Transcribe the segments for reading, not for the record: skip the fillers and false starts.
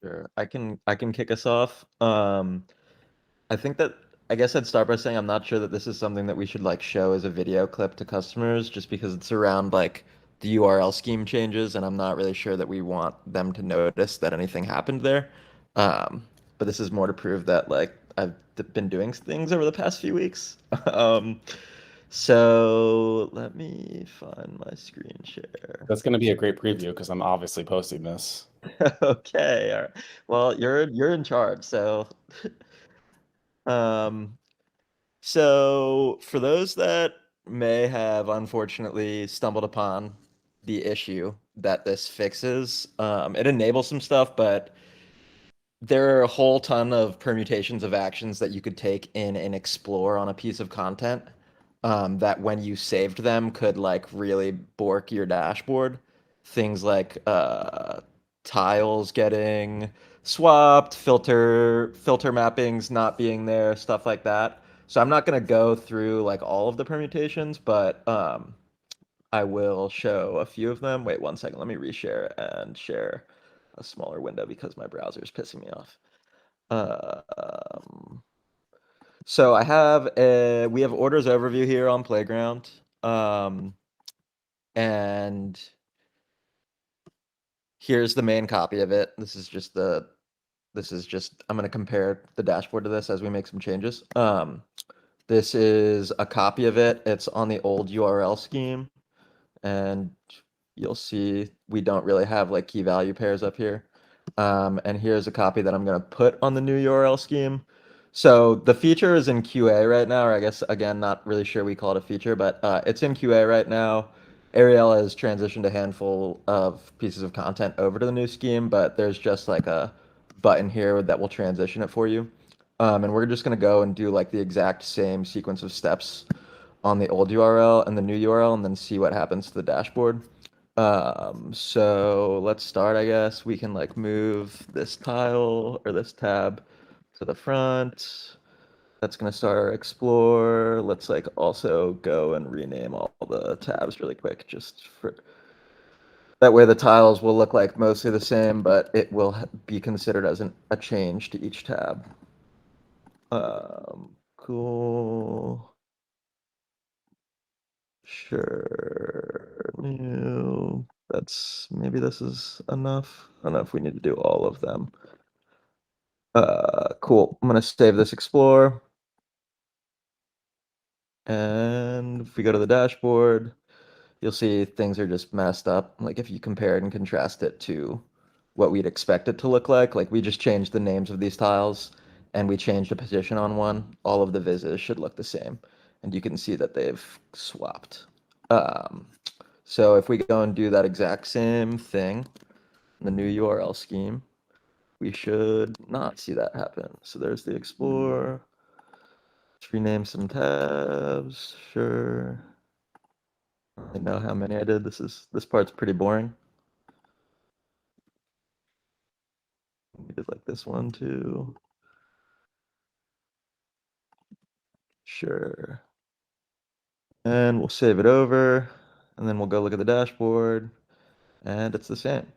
Sure. I can kick us off. I think that I guess I'd start by saying I'm not sure that this is something that we should like show as a video clip to customers just because it's around like the URL scheme changes and I'm not really sure that we want them to notice that anything happened there. Um, but this is more to prove that like I've been doing things over the past few weeks. Um, so let me find my screen share. That's going to be a great preview because I'm obviously posting this. Okay, all right. Well, you're in charge, so um so for those that may have unfortunately stumbled upon the issue that this fixes, it enables some stuff, but there are a whole ton of permutations of actions that you could take in and explore on a piece of content that when you saved them could like really bork your dashboard. Things like tiles getting swapped, filter mappings not being there, stuff like that. So I'm not going to go through like all of the permutations, but I will show a few of them. Wait 1 second, let me reshare and share a smaller window because my browser is pissing me off. Uh, um, so we have orders overview here on Playground. And here's the main copy of it. I'm going to compare the dashboard to this as we make some changes. This is a copy of it. It's on the old URL scheme, and you'll see we don't really have like key value pairs up here. And here's a copy that I'm going to put on the new URL scheme. So the feature is in QA right now, or I guess, again, not really sure we call it a feature, but it's in QA right now. Ariel has transitioned a handful of pieces of content over to the new scheme, but there's just like a button here that will transition it for you. And we're just going to go and do like the exact same sequence of steps on the old URL and the new URL and then see what happens to the dashboard. So let's start, I guess. We can like move this tile or this tab to the front. That's gonna start our explore. Let's like also go and rename all the tabs really quick, just for that way the tiles will look like mostly the same, but it will be considered as a change to each tab. Cool. Sure. New. That's maybe this is enough. I don't know if we need to do all of them. Cool. I'm gonna save this explore. And if we go to the dashboard, you'll see things are just messed up. Like if you compare it and contrast it to what we'd expect it to look like we just changed the names of these tiles and we changed the position on one, all of the vises should look the same. And you can see that they've swapped. Um, so if we go and do that exact same thing in the new URL scheme, we should not see that happen. So there's the Explorer. Let's rename some tabs. Sure. I know how many I did. This part's pretty boring. We did like this one too. Sure. And we'll save it over, and then we'll go look at the dashboard, and it's the same.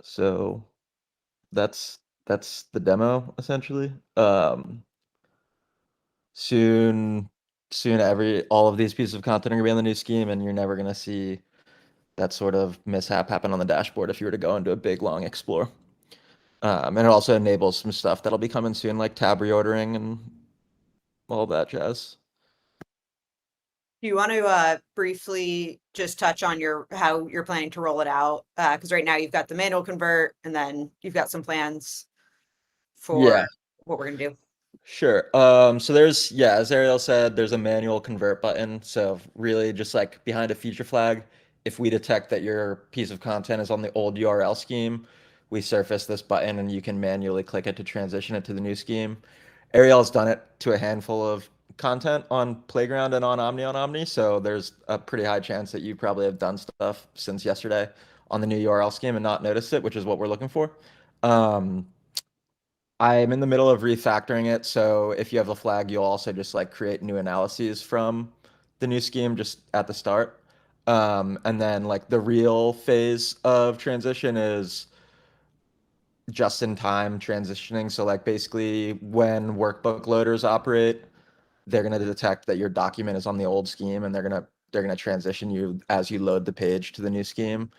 So that's the demo essentially. Soon soon every all of these pieces of content are gonna be on the new scheme, and you're never gonna see that sort of mishap happen on the dashboard if you were to go into a big long explore. And it also enables some stuff that'll be coming soon, like tab reordering and all that jazz. Do you want to briefly just touch on your how you're planning to roll it out? Because right now you've got the manual convert, and then you've got some plans Yeah, for what we're gonna do. sure. So there's, yeah, as Ariel said, there's a manual convert button. So really just like behind a feature flag, if we detect that your piece of content is on the old URL scheme, we surface this button and you can manually click it to transition it to the new scheme. Ariel's done it to a handful of content on Playground and on Omni, so there's a pretty high chance that you probably have done stuff since yesterday on the new URL scheme and not noticed it, which is what we're looking for. Um, I'm in the middle of refactoring it, so if you have a flag, you'll also just like create new analyses from the new scheme just at the start. And then like the real phase of transition is just-in-time transitioning. So like basically when workbook loaders operate, they're gonna detect that your document is on the old scheme, and they're gonna transition you as you load the page to the new scheme.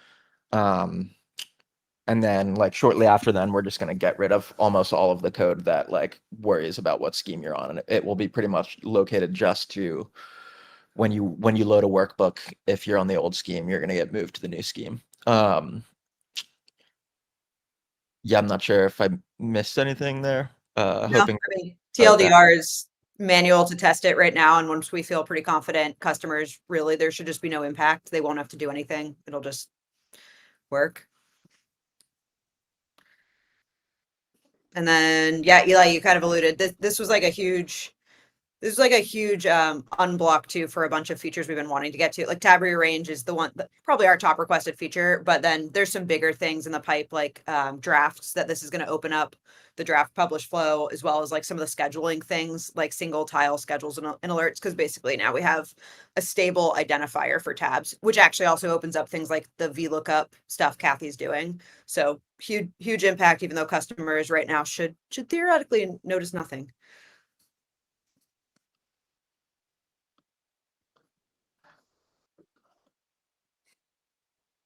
And then like shortly after then, we're just going to get rid of almost all of the code that like worries about what scheme you're on. And it will be pretty much located just to when you load a workbook, if you're on the old scheme, you're going to get moved to the new scheme. Yeah, I'm not sure if I missed anything there. No, Hoping I mean, about that. TLDR is manual to test it right now, and once we feel pretty confident, customers, really, there should just be no impact. They won't have to do anything. It'll just work. And then, yeah, Eli, you kind of alluded, this was like a huge unblock too for a bunch of features we've been wanting to get to. Like tab rearrange is the one that probably our top requested feature, but then there's some bigger things in the pipe, like drafts, that this is going to open up the draft publish flow, as well as like some of the scheduling things, like single tile schedules and alerts, because basically now we have a stable identifier for tabs, which actually also opens up things like the VLOOKUP stuff Kathy's doing. So huge impact, even though customers right now should theoretically notice nothing.